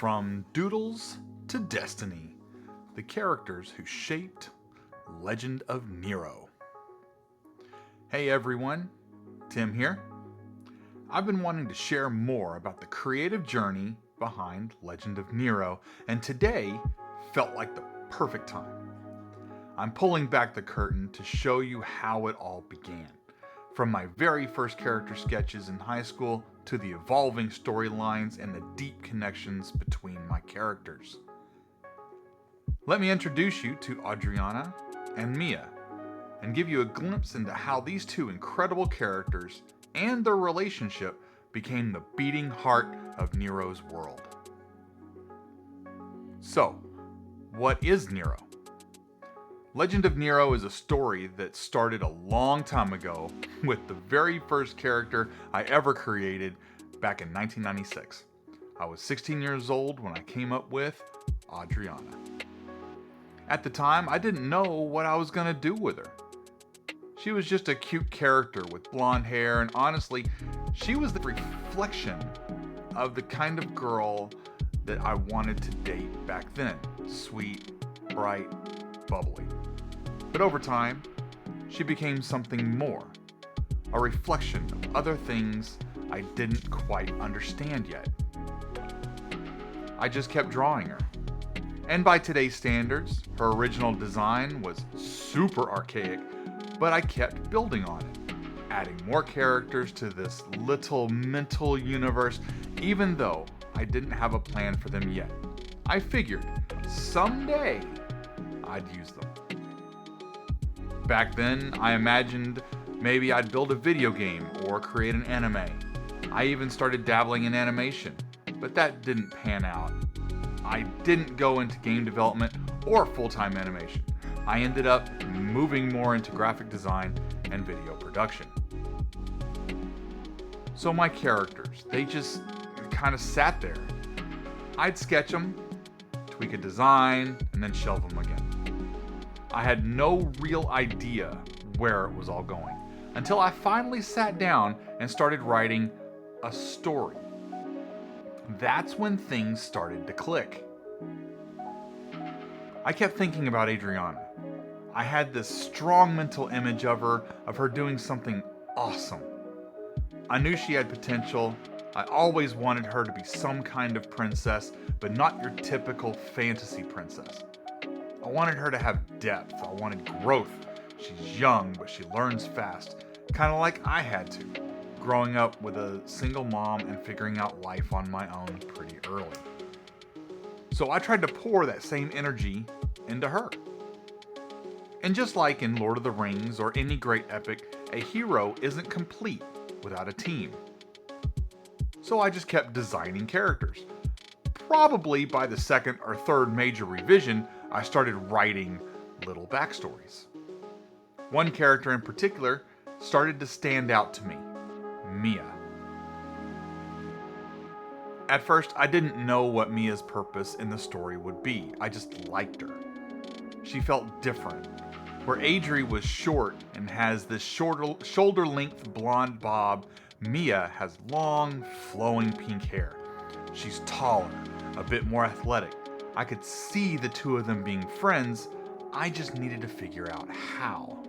From Doodles to Destiny, the characters who shaped Legend of Nero. Hey everyone, Tim here. I've been wanting to share more about the creative journey behind Legend of Nero, and today felt like the perfect time. I'm pulling back the curtain to show you how it all began. From my very first character sketches in high school to the evolving storylines and the deep connections between my characters. Let me introduce you to Adriana and Mia and give you a glimpse into how these two incredible characters and their relationship became the beating heart of Nero's world. So, what is Nero? Legend of Nero is a story that started a long time ago with the very first character I ever created back in 1996. I was 16 years old when I came up with Adriana. At the time, I didn't know what I was going to do with her. She was just a cute character with blonde hair, and honestly, she was the reflection of the kind of girl that I wanted to date back then. Sweet, bright, bubbly. But over time, she became something more, a reflection of other things I didn't quite understand yet. I just kept drawing her. And by today's standards, her original design was super archaic, but I kept building on it, adding more characters to this little mental universe, even though I didn't have a plan for them yet. I figured someday I'd use them. Back then, I imagined maybe I'd build a video game or create an anime. I even started dabbling in animation, but that didn't pan out. I didn't go into game development or full-time animation. I ended up moving more into graphic design and video production. So my characters, they just kind of sat there. I'd sketch them, tweak a design, and then shelve them again. I had no real idea where it was all going until I finally sat down and started writing a story. That's when things started to click. I kept thinking about Adriana. I had this strong mental image of her doing something awesome. I knew she had potential. I always wanted her to be some kind of princess, but not your typical fantasy princess. I wanted her to have depth. I wanted growth. She's young, but she learns fast, kind of like I had to, growing up with a single mom and figuring out life on my own pretty early. So I tried to pour that same energy into her. And just like in Lord of the Rings or any great epic, a hero isn't complete without a team. So I just kept designing characters. Probably by the second or third major revision, I started writing little backstories. One character in particular started to stand out to me, Mia. At first, I didn't know what Mia's purpose in the story would be. I just liked her. She felt different. Where Adri was short and has this shoulder-length blonde bob, Mia has long, flowing pink hair. She's taller, a bit more athletic. I could see the two of them being friends. I just needed to figure out how.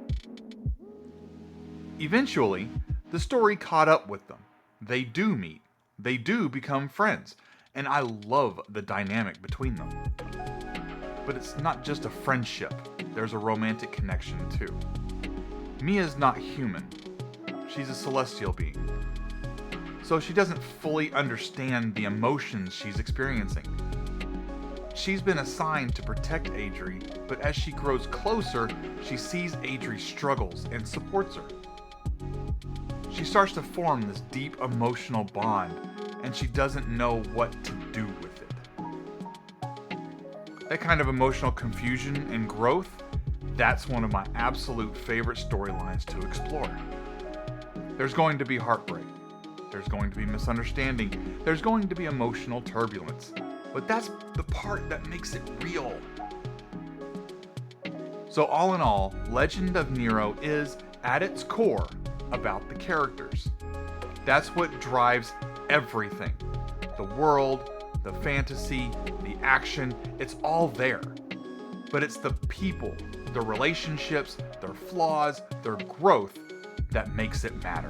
Eventually, the story caught up with them. They do meet. They do become friends. And I love the dynamic between them. But it's not just a friendship. There's a romantic connection too. Mia's not human. She's a celestial being. So she doesn't fully understand the emotions she's experiencing. She's been assigned to protect Adri, but as she grows closer, she sees Adri's struggles and supports her. She starts to form this deep emotional bond, and she doesn't know what to do with it. That kind of emotional confusion and growth, that's one of my absolute favorite storylines to explore. There's going to be heartbreak. There's going to be misunderstanding. There's going to be emotional turbulence. But that's the part that makes it real. So all in all, Legend of Nero is, at its core, about the characters. That's what drives everything. The world, the fantasy, the action, it's all there. But it's the people, their relationships, their flaws, their growth that makes it matter.